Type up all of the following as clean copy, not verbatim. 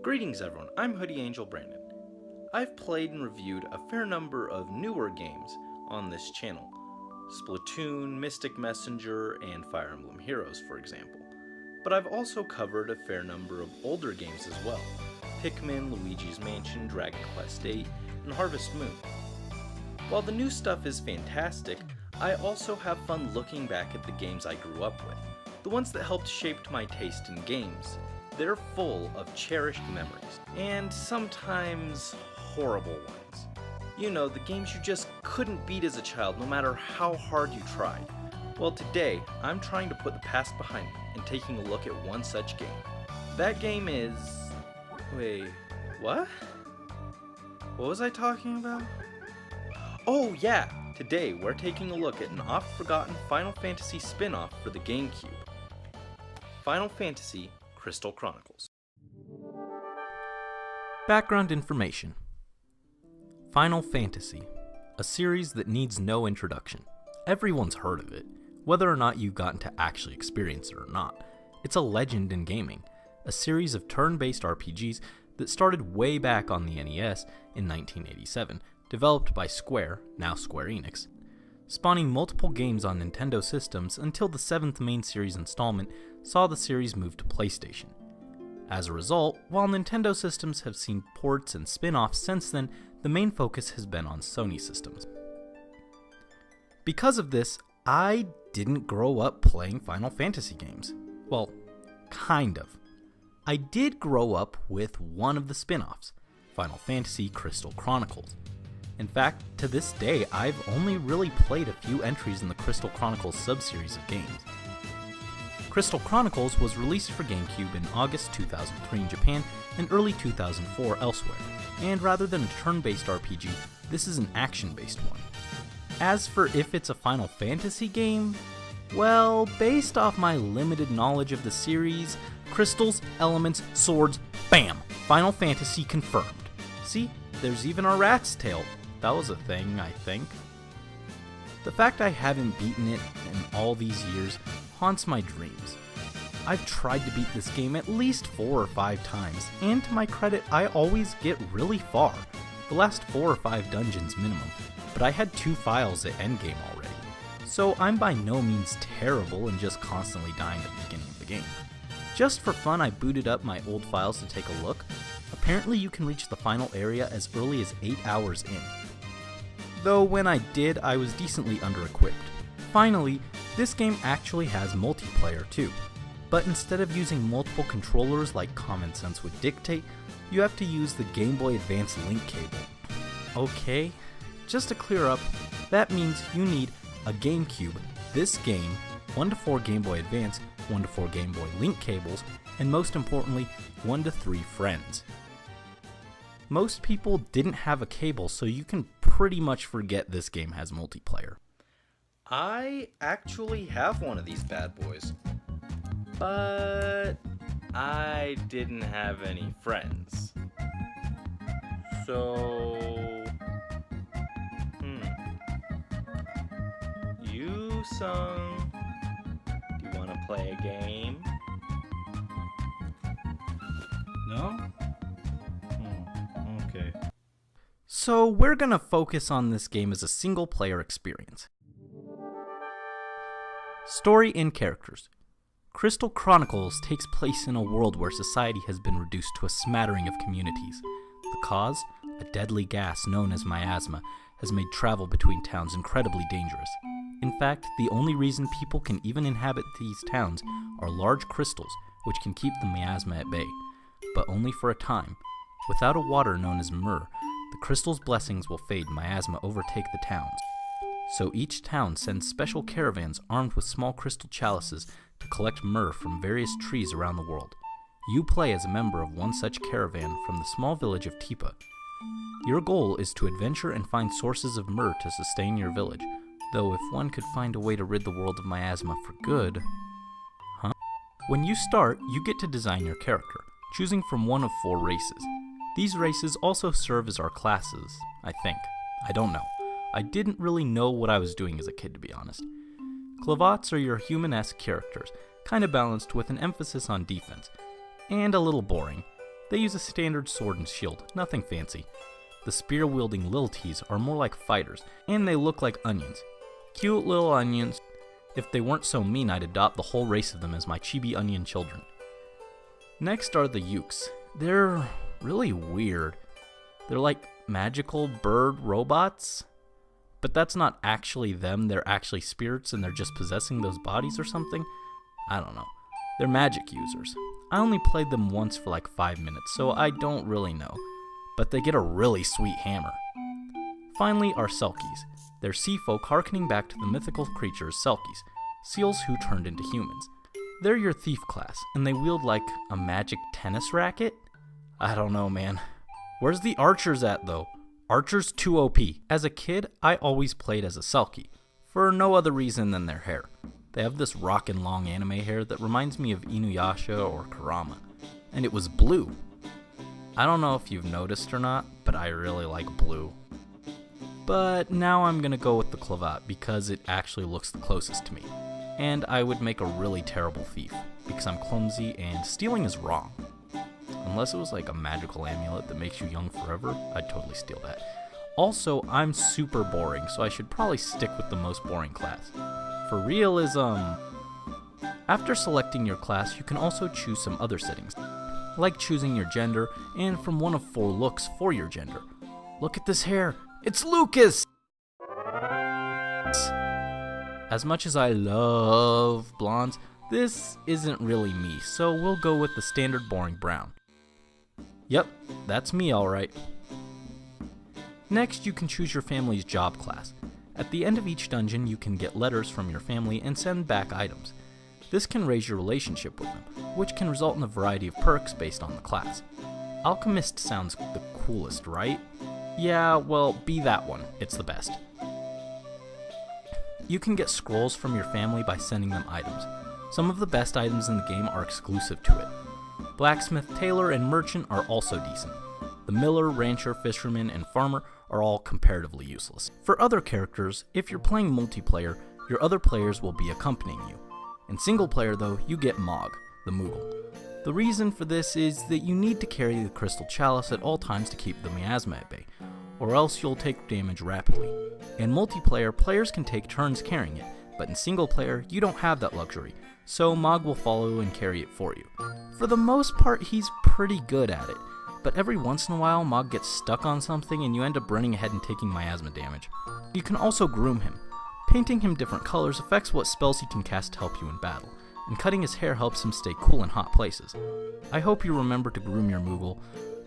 Greetings everyone, I'm Hoodie Angel Brandon. I've played and reviewed a fair number of newer games on this channel. Splatoon, Mystic Messenger, and Fire Emblem Heroes, for example. But I've also covered a fair number of older games as well. Pikmin, Luigi's Mansion, Dragon Quest VIII, and Harvest Moon. While the new stuff is fantastic, I also have fun looking back at the games I grew up with. The ones that helped shape my taste in games. They're full of cherished memories, and sometimes horrible ones. You know, the games you just couldn't beat as a child no matter how hard you tried. Well, today, I'm trying to put the past behind me and taking a look at one such game. That game is... Wait, what? What was I talking about? Oh yeah! Today, we're taking a look at an oft-forgotten Final Fantasy spin-off for the GameCube. Final Fantasy Crystal Chronicles. Background information. Final Fantasy, a series that needs no introduction. Everyone's heard of it, whether or not you've gotten to actually experience it or not. It's a legend in gaming, a series of turn-based RPGs that started way back on the NES in 1987, developed by Square, now Square Enix, spawning multiple games on Nintendo systems until the 7th main series installment saw the series move to PlayStation. As a result, while Nintendo systems have seen ports and spin-offs since then, the main focus has been on Sony systems. Because of this, I didn't grow up playing Final Fantasy games. Well, kind of. I did grow up with one of the spin-offs, Final Fantasy Crystal Chronicles. In fact, to this day, I've only really played a few entries in the Crystal Chronicles subseries of games. Crystal Chronicles was released for GameCube in August 2003 in Japan and early 2004 elsewhere, and rather than a turn-based RPG, this is an action-based one. As for if it's a Final Fantasy game, well, based off my limited knowledge of the series, crystals, elements, swords, bam! Final Fantasy confirmed. See, there's even a rat's tail. That was a thing, I think. The fact I haven't beaten it in all these years haunts my dreams. I've tried to beat this game at least 4 or 5 times, and to my credit, I always get really far. The last 4 or 5 dungeons minimum, but I had 2 files at endgame already. So I'm by no means terrible and just constantly dying at the beginning of the game. Just for fun, I booted up my old files to take a look. Apparently you can reach the final area as early as 8 hours in. Though when I did, I was decently under-equipped. Finally, this game actually has multiplayer too, but instead of using multiple controllers like common sense would dictate, you have to use the Game Boy Advance link cable. Okay, just to clear up, that means you need a GameCube, this game, 1 to 4 Game Boy Advance, 1 to 4 Game Boy link cables, and most importantly, 1 to 3 friends. Most people didn't have a cable, so you can pretty much forget this game has multiplayer. I actually have one of these bad boys, but I didn't have any friends. So, you sung, do you want to play a game? No? Okay. So we're gonna focus on this game as a single player experience. Story and characters. Crystal Chronicles takes place in a world where society has been reduced to a smattering of communities. The cause? A deadly gas known as miasma has made travel between towns incredibly dangerous. In fact, the only reason people can even inhabit these towns are large crystals, which can keep the miasma at bay, but only for a time. Without a water known as myrrh, the crystal's blessings will fade and miasma overtake the towns. So each town sends special caravans armed with small crystal chalices to collect myrrh from various trees around the world. You play as a member of one such caravan from the small village of Tipa. Your goal is to adventure and find sources of myrrh to sustain your village, though if one could find a way to rid the world of miasma for good... When you start, you get to design your character, choosing from one of 4 races. These races also serve as our classes, I think. I don't know. I didn't really know what I was doing as a kid, to be honest. Clavats are your human-esque characters, kinda balanced with an emphasis on defense, and a little boring. They use a standard sword and shield, nothing fancy. The spear-wielding Lilties are more like fighters, and they look like onions. Cute little onions. If they weren't so mean, I'd adopt the whole race of them as my chibi onion children. Next are the Ukes. They're really weird. They're like magical bird robots, but that's not actually them. They're actually spirits and they're just possessing those bodies or something. I don't know. They're magic users. I only played them once for like 5 minutes, so I don't really know, but they get a really sweet hammer. Finally are Selkies. They're sea folk harkening back to the mythical creatures Selkies, seals who turned into humans. They're your thief class, and they wield like a magic tennis racket? I don't know, man. Where's the archers at, though? Archers too OP. As a kid, I always played as a Selkie, for no other reason than their hair. They have this rockin' long anime hair that reminds me of Inuyasha or Kurama, and it was blue. I don't know if you've noticed or not, but I really like blue. But now I'm gonna go with the Clavat because it actually looks the closest to me. And I would make a really terrible thief because I'm clumsy and stealing is wrong. Unless it was like a magical amulet that makes you young forever, I'd totally steal that. Also, I'm super boring, so I should probably stick with the most boring class. For realism. After selecting your class, you can also choose some other settings, like choosing your gender and from one of 4 looks for your gender. Look at this hair! It's Lucas! As much as I love blondes, this isn't really me, so we'll go with the standard boring brown. Yep, that's me alright. Next, you can choose your family's job class. At the end of each dungeon, you can get letters from your family and send back items. This can raise your relationship with them, which can result in a variety of perks based on the class. Alchemist sounds the coolest, right? Yeah, well, be that one. It's the best. You can get scrolls from your family by sending them items. Some of the best items in the game are exclusive to it. Blacksmith, tailor, and merchant are also decent. The miller, rancher, fisherman, and farmer are all comparatively useless. For other characters, if you're playing multiplayer, your other players will be accompanying you. In single player though, you get Mog, the Moogle. The reason for this is that you need to carry the Crystal Chalice at all times to keep the miasma at bay, or else you'll take damage rapidly. In multiplayer, players can take turns carrying it, but in single player, you don't have that luxury, so Mog will follow and carry it for you. For the most part, he's pretty good at it, but every once in a while, Mog gets stuck on something and you end up running ahead and taking miasma damage. You can also groom him. Painting him different colors affects what spells he can cast to help you in battle, and cutting his hair helps him stay cool in hot places. I hope you remember to groom your Moogle,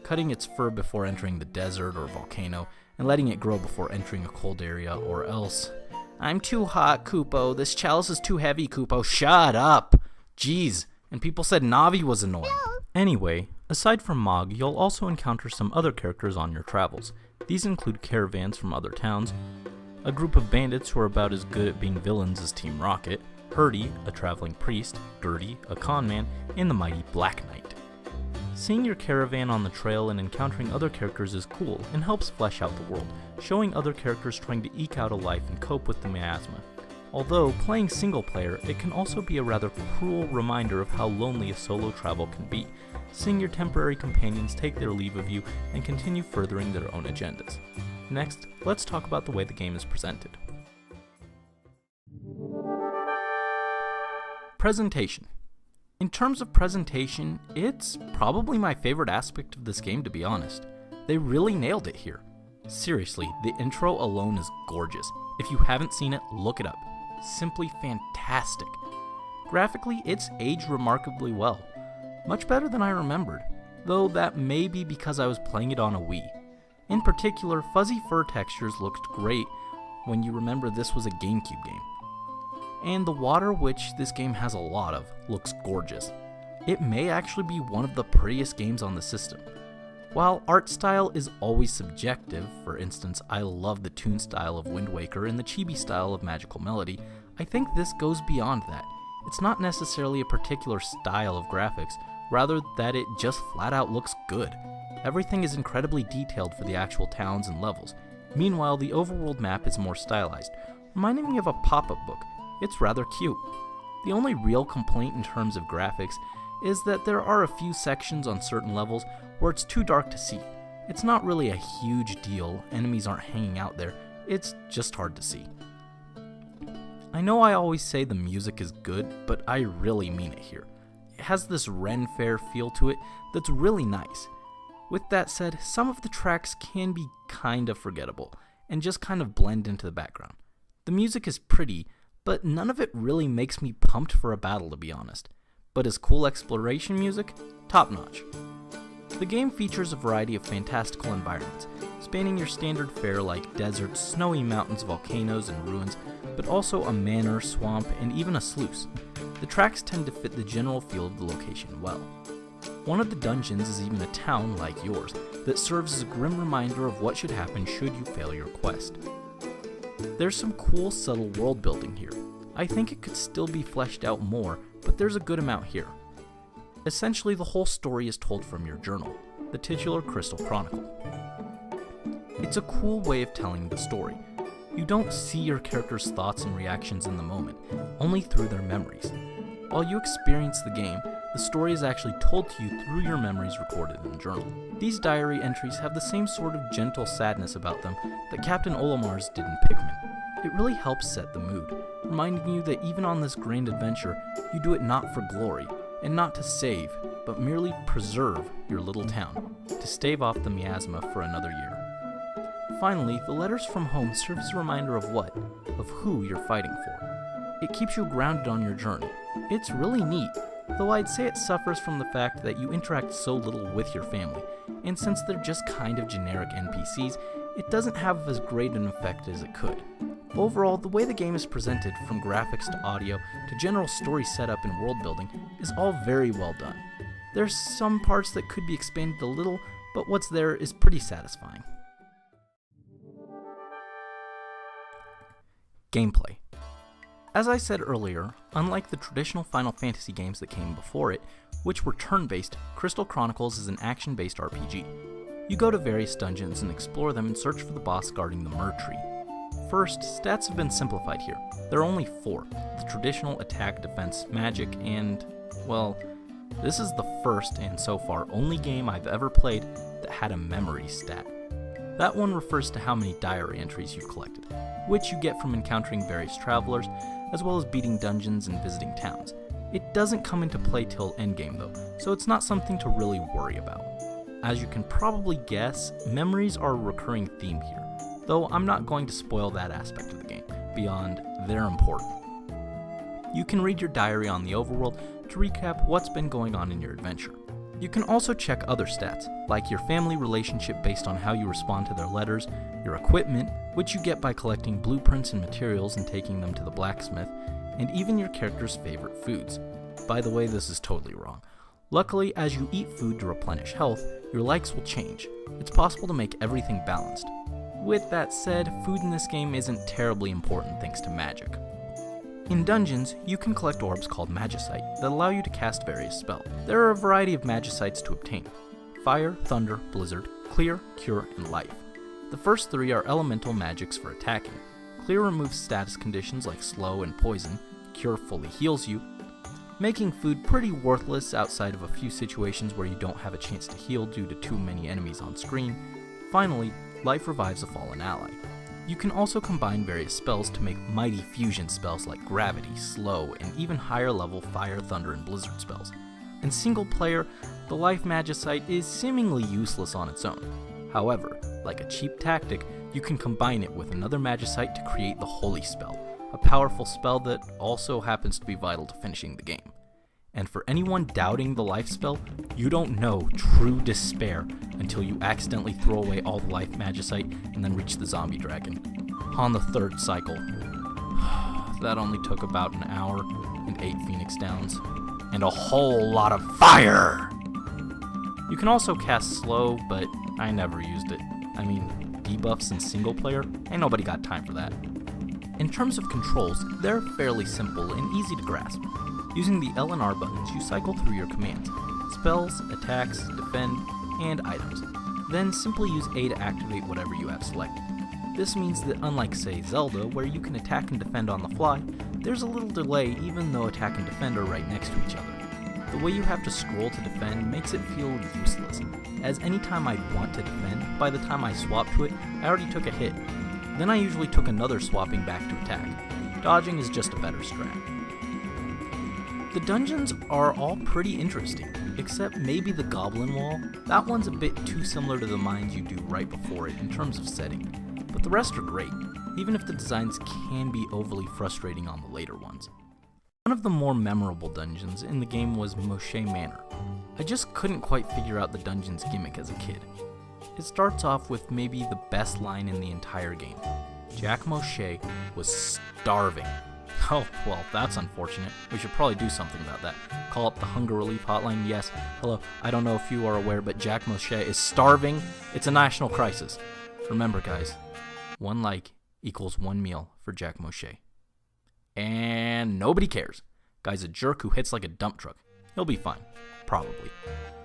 cutting its fur before entering the desert or volcano, and letting it grow before entering a cold area, or else... I'm too hot, Kupo. This chalice is too heavy, Kupo. Shut up! Jeez. And people said Navi was annoying. Anyway, aside from Mog, you'll also encounter some other characters on your travels. These include caravans from other towns, a group of bandits who are about as good at being villains as Team Rocket, Hurdy, a traveling priest, Gertie, a con man, and the mighty Black Knight. Seeing your caravan on the trail and encountering other characters is cool and helps flesh out the world, showing other characters trying to eke out a life and cope with the miasma. Although, playing single player, it can also be a rather cruel reminder of how lonely a solo travel can be, seeing your temporary companions take their leave of you and continue furthering their own agendas. Next, let's talk about the way the game is presented. Presentation. In terms of presentation, it's probably my favorite aspect of this game, to be honest. They really nailed it here. Seriously, the intro alone is gorgeous. If you haven't seen it, look it up. Simply fantastic. Graphically, it's aged remarkably well. Much better than I remembered, though that may be because I was playing it on a Wii. In particular, fuzzy fur textures looked great when you remember this was a GameCube game. And the water, which this game has a lot of, looks gorgeous. It may actually be one of the prettiest games on the system. While art style is always subjective, for instance, I love the toon style of Wind Waker and the chibi style of Magical Melody, I think this goes beyond that. It's not necessarily a particular style of graphics, rather that it just flat out looks good. Everything is incredibly detailed for the actual towns and levels. Meanwhile, the overworld map is more stylized, reminding me of a pop-up book. It's rather cute. The only real complaint in terms of graphics is that there are a few sections on certain levels where it's too dark to see. It's not really a huge deal, enemies aren't hanging out there, it's just hard to see. I know I always say the music is good, but I really mean it here. It has this Ren Fair feel to it that's really nice. With that said, some of the tracks can be kind of forgettable, and just kind of blend into the background. The music is pretty, but none of it really makes me pumped for a battle, to be honest. But as cool exploration music, top notch. The game features a variety of fantastical environments, spanning your standard fare like deserts, snowy mountains, volcanoes, and ruins, but also a manor, swamp, and even a sluice. The tracks tend to fit the general feel of the location well. One of the dungeons is even a town like yours, that serves as a grim reminder of what should happen should you fail your quest. There's some cool subtle world building here. I think it could still be fleshed out more, but there's a good amount here. Essentially, the whole story is told from your journal, the titular Crystal Chronicle. It's a cool way of telling the story. You don't see your character's thoughts and reactions in the moment, only through their memories. While you experience the game, the story is actually told to you through your memories recorded in the journal. These diary entries have the same sort of gentle sadness about them that Captain Olimar's did in Pikmin. It really helps set the mood, reminding you that even on this grand adventure, you do it not for glory, and not to save, but merely preserve your little town, to stave off the miasma for another year. Finally, the letters from home serve as a reminder of who you're fighting for. It keeps you grounded on your journey. It's really neat, though I'd say it suffers from the fact that you interact so little with your family, and since they're just kind of generic NPCs, it doesn't have as great an effect as it could. Overall, the way the game is presented, from graphics to audio to general story setup and world building, is all very well done. There's some parts that could be expanded a little, but what's there is pretty satisfying. Gameplay. As I said earlier, unlike the traditional Final Fantasy games that came before it, which were turn-based, Crystal Chronicles is an action-based RPG. You go to various dungeons and explore them and search for the boss guarding the Myrrh Tree. First, stats have been simplified here. There are only 4, the traditional attack, defense, magic, and, well, this is the first and so far only game I've ever played that had a memory stat. That one refers to how many diary entries you've collected, which you get from encountering various travelers, as well as beating dungeons and visiting towns. It doesn't come into play till endgame though, so it's not something to really worry about. As you can probably guess, memories are a recurring theme here, though I'm not going to spoil that aspect of the game, beyond they're important. You can read your diary on the overworld to recap what's been going on in your adventure. You can also check other stats, like your family relationship based on how you respond to their letters, your equipment, which you get by collecting blueprints and materials and taking them to the blacksmith, and even your character's favorite foods. By the way, this is totally wrong. Luckily, as you eat food to replenish health, your likes will change. It's possible to make everything balanced. With that said, food in this game isn't terribly important thanks to magic. In dungeons, you can collect orbs called Magicite that allow you to cast various spells. There are a variety of Magicites to obtain: Fire, Thunder, Blizzard, Clear, Cure, and Life. The first 3 are elemental magics for attacking. Clear removes status conditions like slow and poison, Cure fully heals you, making food pretty worthless outside of a few situations where you don't have a chance to heal due to too many enemies on screen. Finally, Life revives a fallen ally. You can also combine various spells to make mighty fusion spells like Gravity, Slow, and even higher level Fire, Thunder, and Blizzard spells. In single player, the Life Magicite is seemingly useless on its own. However, like a cheap tactic, you can combine it with another Magicite to create the Holy Spell, a powerful spell that also happens to be vital to finishing the game. And for anyone doubting the life spell, you don't know true despair until you accidentally throw away all the life magicite and then reach the zombie dragon. On the 3rd cycle. That only took about an hour and 8 Phoenix Downs. And a whole lot of fire! You can also cast slow, but I never used it. I mean, debuffs in single player? Ain't nobody got time for that. In terms of controls, they're fairly simple and easy to grasp. Using the L and R buttons, you cycle through your commands: spells, attacks, defend, and items. Then simply use A to activate whatever you have selected. This means that unlike, say, Zelda, where you can attack and defend on the fly, there's a little delay even though attack and defend are right next to each other. the way you have to scroll to defend makes it feel useless, as anytime I want to defend, by the time I swap to it, I already took a hit. Then I usually took another swapping back to attack. Dodging is just a better strat. The dungeons are all pretty interesting, except maybe the Goblin Wall. That one's a bit too similar to the mines you do right before it in terms of setting, but the rest are great, even if the designs can be overly frustrating on the later ones. One of the more memorable dungeons in the game was Moshe Manor. I just couldn't quite figure out the dungeon's gimmick as a kid. It starts off with maybe the best line in the entire game. Jack Moshe was starving. Oh, well, that's unfortunate. We should probably do something about that. Call up the hunger relief hotline. Yes, hello, I don't know if you are aware, but Jack Moshe is starving. It's a national crisis. Remember, guys, 1 like equals 1 meal for Jack Moshe. And nobody cares. Guy's a jerk who hits like a dump truck. He'll be fine. Probably.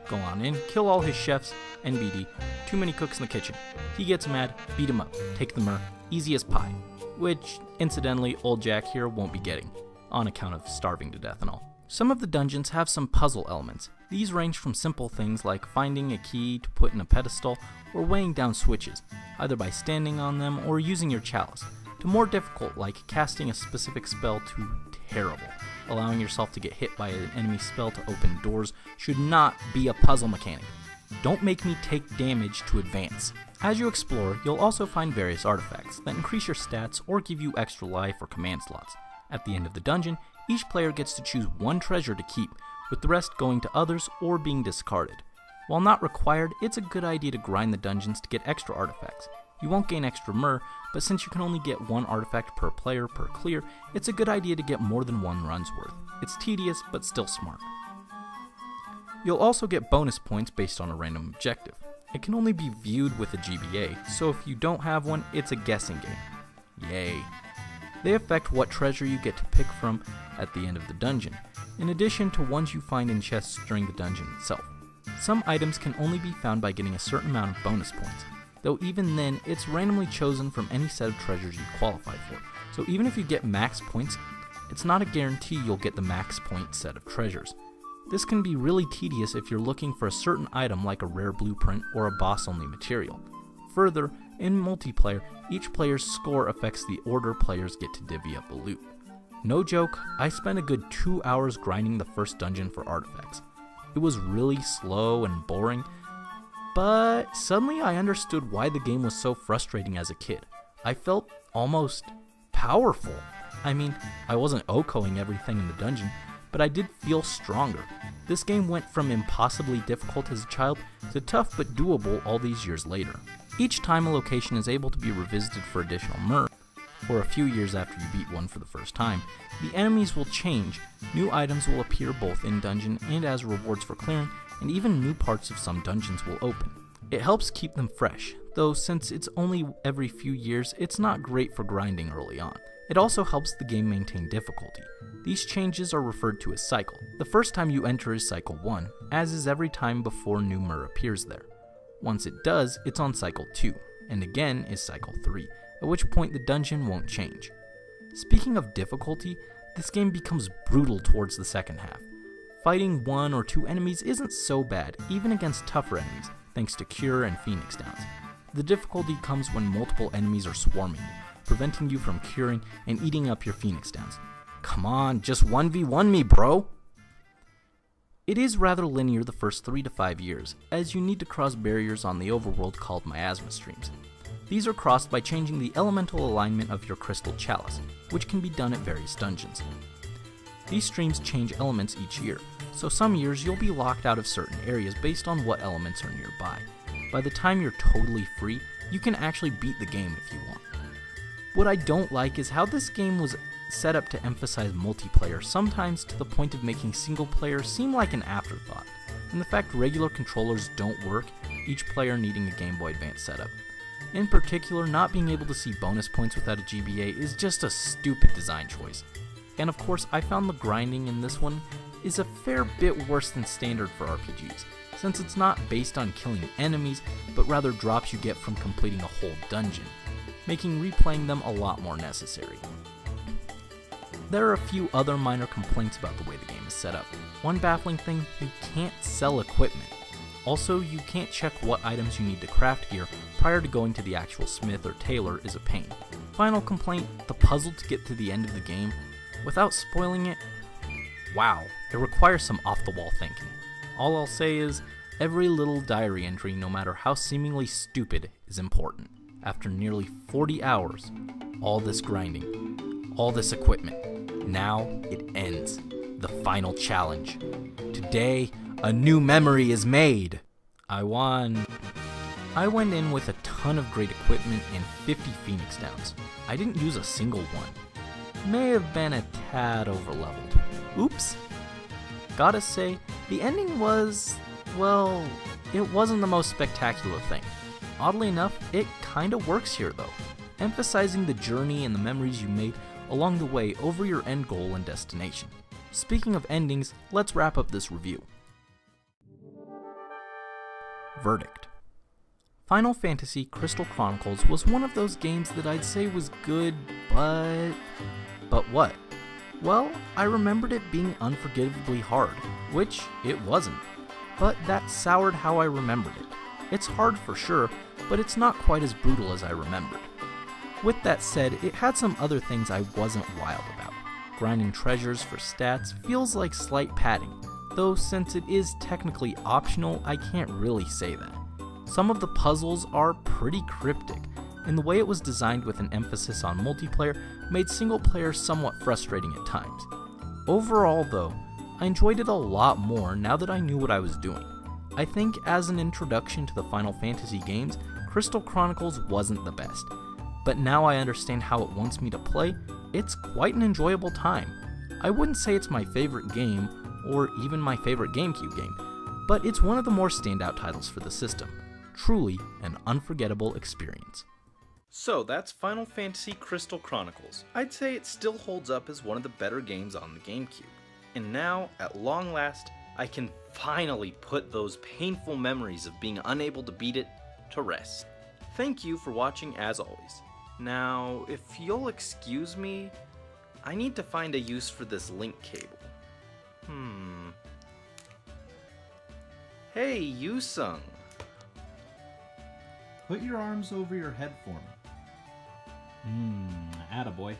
Go on in, kill all his chefs, NBD, too many cooks in the kitchen. He gets mad, beat him up, take the myrrh, easy as pie. Which, incidentally, old Jack here won't be getting, on account of starving to death and all. Some of the dungeons have some puzzle elements. These range from simple things like finding a key to put in a pedestal, or weighing down switches, either by standing on them or using your chalice, to more difficult like casting a specific spell to terrible. Allowing yourself to get hit by an enemy spell to open doors should not be a puzzle mechanic. Don't make me take damage to advance. As you explore, you'll also find various artifacts that increase your stats or give you extra life or command slots. At the end of the dungeon, each player gets to choose 1 treasure to keep, with the rest going to others or being discarded. While not required, it's a good idea to grind the dungeons to get extra artifacts. You won't gain extra myrrh, but since you can only get 1 artifact per player per clear, it's a good idea to get more than 1 run's worth. It's tedious, but still smart. You'll also get bonus points based on a random objective. It can only be viewed with a GBA, so if you don't have one, it's a guessing game. Yay. They affect what treasure you get to pick from at the end of the dungeon, in addition to ones you find in chests during the dungeon itself. Some items can only be found by getting a certain amount of bonus points, though even then, it's randomly chosen from any set of treasures you qualify for, so even if you get max points, it's not a guarantee you'll get the max point set of treasures. This can be really tedious if you're looking for a certain item like a rare blueprint or a boss-only material. Further, in multiplayer, each player's score affects the order players get to divvy up the loot. No joke, I spent a good 2 hours grinding the first dungeon for artifacts. It was really slow and boring, but suddenly I understood why the game was so frustrating as a kid. I felt almost powerful. I mean, I wasn't OHKOing everything in the dungeon, but I did feel stronger. This game went from impossibly difficult as a child to tough but doable all these years later. Each time a location is able to be revisited for additional myrrh, or a few years after you beat one for the first time, the enemies will change, new items will appear both in dungeon and as rewards for clearing, and even new parts of some dungeons will open. It helps keep them fresh, though since it's only every few years, it's not great for grinding early on. It also helps the game maintain difficulty. These changes are referred to as cycle. The first time you enter is cycle 1, as is every time before new myrrh appears there. Once it does, it's on cycle 2, and again is cycle 3, at which point the dungeon won't change. Speaking of difficulty, this game becomes brutal towards the second half. Fighting 1 or 2 enemies isn't so bad, even against tougher enemies, thanks to Cure and Phoenix Downs. The difficulty comes when multiple enemies are swarming you, preventing you from curing and eating up your Phoenix Downs. Come on, just 1v1 me, bro! It is rather linear the first 3 to 5 years, as you need to cross barriers on the overworld called miasma streams. These are crossed by changing the elemental alignment of your crystal chalice, which can be done at various dungeons. These streams change elements each year, so some years you'll be locked out of certain areas based on what elements are nearby. By the time you're totally free, you can actually beat the game if you want. What I don't like is how this game was set up to emphasize multiplayer, sometimes to the point of making single player seem like an afterthought, and the fact regular controllers don't work, each player needing a Game Boy Advance setup. In particular, not being able to see bonus points without a GBA is just a stupid design choice. And of course, I found the grinding in this one is a fair bit worse than standard for RPGs, since it's not based on killing enemies, but rather drops you get from completing a whole dungeon, making replaying them a lot more necessary. There are a few other minor complaints about the way the game is set up. One baffling thing, you can't sell equipment. Also, you can't check what items you need to craft gear prior to going to the actual smith or tailor is a pain. Final complaint, the puzzle to get to the end of the game, without spoiling it, wow, it requires some off-the-wall thinking. All I'll say is, every little diary entry, no matter how seemingly stupid, is important. After nearly 40 hours, all this grinding, all this equipment, now it ends. The final challenge. Today, a new memory is made. I won. I went in with a ton of great equipment and 50 Phoenix Downs. I didn't use a single one. May have been a tad overleveled. Oops. Gotta say, the ending was, well, it wasn't the most spectacular thing. Oddly enough, it kinda works here though, emphasizing the journey and the memories you made along the way over your end goal and destination. Speaking of endings, let's wrap up this review. Verdict. Final Fantasy Crystal Chronicles was one of those games that I'd say was good, but what? Well, I remembered it being unforgivably hard, which it wasn't, but that soured how I remembered it. It's hard for sure, but it's not quite as brutal as I remembered. With that said, it had some other things I wasn't wild about. Grinding treasures for stats feels like slight padding, though since it is technically optional, I can't really say that. Some of the puzzles are pretty cryptic, and the way it was designed with an emphasis on multiplayer made single player somewhat frustrating at times. Overall though, I enjoyed it a lot more now that I knew what I was doing. I think as an introduction to the Final Fantasy games, Crystal Chronicles wasn't the best, but now I understand how it wants me to play, it's quite an enjoyable time. I wouldn't say it's my favorite game, or even my favorite GameCube game, but it's one of the more standout titles for the system. Truly an unforgettable experience. So that's Final Fantasy Crystal Chronicles. I'd say it still holds up as one of the better games on the GameCube. And now, at long last, I can finally put those painful memories of being unable to beat it to rest. Thank you for watching as always. Now, if you'll excuse me, I need to find a use for this link cable. Hey, Yusung. Put your arms over your head for me. Attaboy.